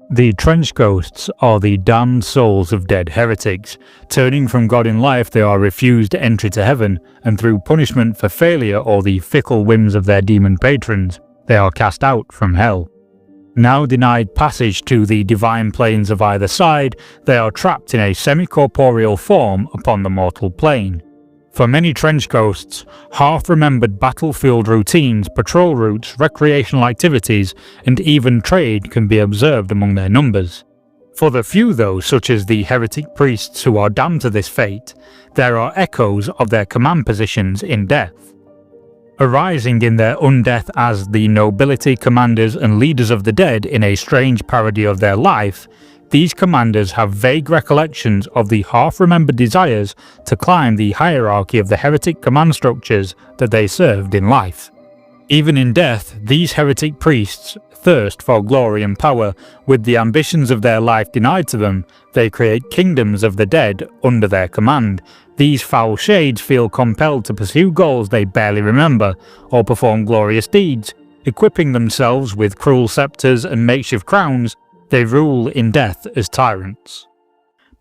The trench ghosts are the damned souls of dead heretics. Turning from God in life, they are refused entry to heaven, and through punishment for failure or the fickle whims of their demon patrons, they are cast out from hell. Now denied passage to the divine planes of either side, they are trapped in a semi-corporeal form upon the mortal plane. For many trench ghosts, half-remembered battlefield routines, patrol routes, recreational activities, and even trade can be observed among their numbers. For the few though, such as the heretic priests who are damned to this fate, there are echoes of their command positions in death. Arising in their undeath as the nobility, commanders and leaders of the dead in a strange parody of their life, these commanders have vague recollections of the half-remembered desires to climb the hierarchy of the heretic command structures that they served in life. Even in death, these heretic priests thirst for glory and power. With the ambitions of their life denied to them, they create kingdoms of the dead under their command. These foul shades feel compelled to pursue goals they barely remember, or perform glorious deeds. Equipping themselves with cruel scepters and makeshift crowns, they rule in death as tyrants.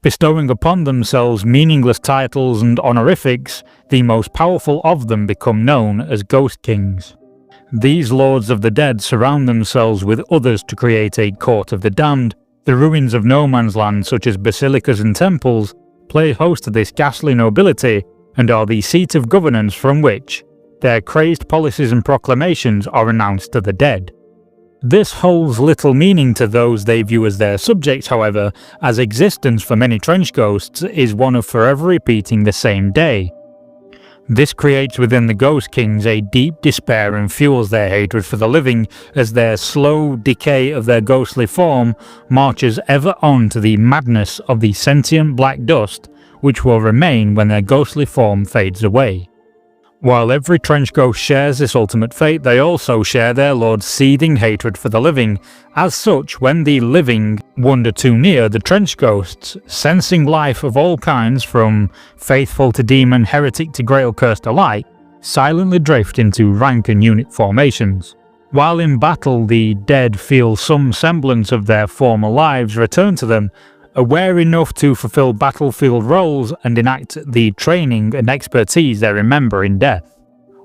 Bestowing upon themselves meaningless titles and honorifics, the most powerful of them become known as ghost kings. These lords of the dead surround themselves with others to create a court of the damned. The ruins of no man's land, such as basilicas and temples, play host to this ghastly nobility and are the seat of governance from which their crazed policies and proclamations are announced to the dead. This holds little meaning to those they view as their subjects, however, as existence for many trench ghosts is one of forever repeating the same day. This creates within the Ghost Kings a deep despair and fuels their hatred for the living, as their slow decay of their ghostly form marches ever on to the madness of the sentient black dust which will remain when their ghostly form fades away. While every trench ghost shares this ultimate fate, they also share their lord's seething hatred for the living. As such, when the living wander too near, the trench ghosts, sensing life of all kinds from faithful to demon, heretic to grail cursed alike, silently drift into rank and unit formations. While in battle, the dead feel some semblance of their former lives return to them, aware enough to fulfill battlefield roles and enact the training and expertise they remember in death.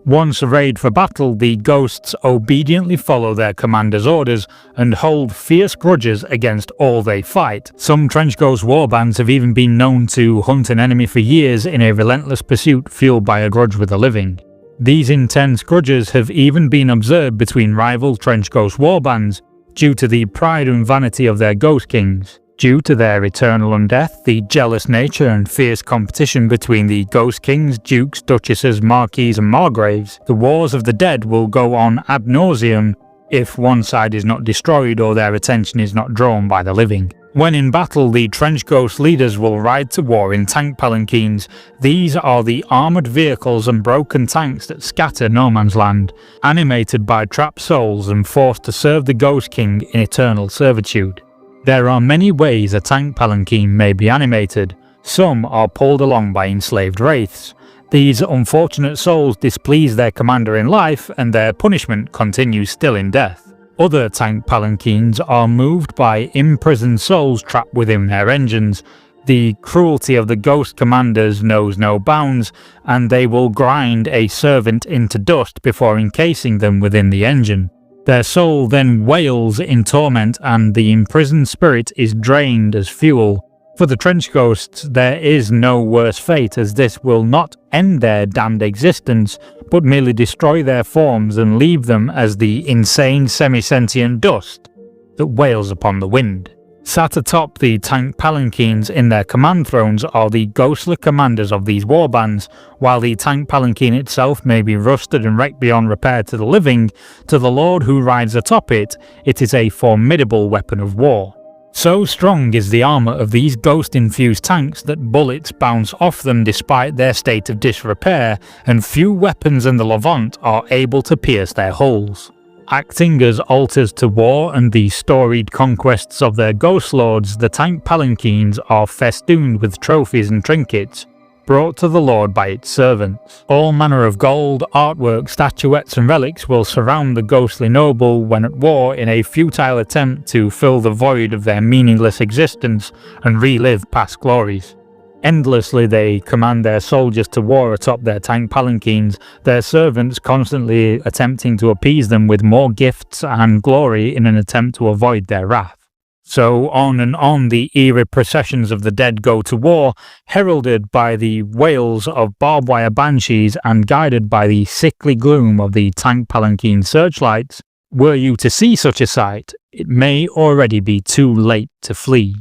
Once arrayed for battle, the ghosts obediently follow their commander's orders and hold fierce grudges against all they fight. Some trench ghost warbands have even been known to hunt an enemy for years in a relentless pursuit fueled by a grudge with the living. These intense grudges have even been observed between rival trench ghost warbands due to the pride and vanity of their ghost kings. Due to their eternal undeath, the jealous nature and fierce competition between the Ghost Kings, Dukes, Duchesses, Marquises and Margraves, the wars of the dead will go on ad nauseum if one side is not destroyed or their attention is not drawn by the living. When in battle, the trench ghost leaders will ride to war in tank palanquins. These are the armoured vehicles and broken tanks that scatter no man's land, animated by trapped souls and forced to serve the Ghost King in eternal servitude. There are many ways a tank palanquin may be animated. Some are pulled along by enslaved wraiths. These unfortunate souls displease their commander in life, and their punishment continues still in death. Other tank palanquins are moved by imprisoned souls trapped within their engines. The cruelty of the ghost commanders knows no bounds, and they will grind a servant into dust before encasing them within the engine. Their soul then wails in torment, and the imprisoned spirit is drained as fuel. For the trench ghosts, there is no worse fate, as this will not end their damned existence, but merely destroy their forms and leave them as the insane semi-sentient dust that wails upon the wind. Sat atop the tank palanquins in their command thrones are the ghostly commanders of these warbands. While the tank palanquin itself may be rusted and wrecked beyond repair to the living, to the lord who rides atop it, it is a formidable weapon of war. So strong is the armour of these ghost-infused tanks that bullets bounce off them despite their state of disrepair, and few weapons in the Levant are able to pierce their hulls. Acting as altars to war and the storied conquests of their ghost lords, the tank palanquins are festooned with trophies and trinkets. brought to the Lord by its servants. All manner of gold, artwork, statuettes and relics will surround the ghostly noble when at war in a futile attempt to fill the void of their meaningless existence and relive past glories. Endlessly they command their soldiers to war atop their tank palanquins, their servants constantly attempting to appease them with more gifts and glory in an attempt to avoid their wrath. So on and on the eerie processions of the dead go to war, heralded by the wails of barbed wire banshees and guided by the sickly gloom of the tank palanquin searchlights. Were you to see such a sight, it may already be too late to flee.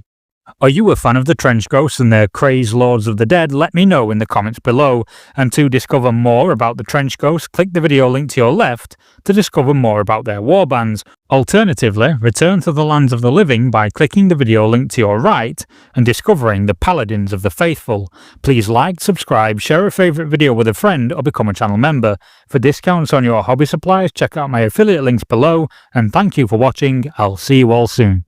Are you a fan of the Trench Ghosts and their crazed Lords of the Dead? Let me know in the comments below. And to discover more about the Trench Ghosts, click the video link to your left to discover more about their warbands. Alternatively, return to the lands of the living by clicking the video link to your right and discovering the Paladins of the Faithful. Please like, subscribe, share a favourite video with a friend or become a channel member. For discounts on your hobby supplies, check out my affiliate links below, and thank you for watching. I'll see you all soon.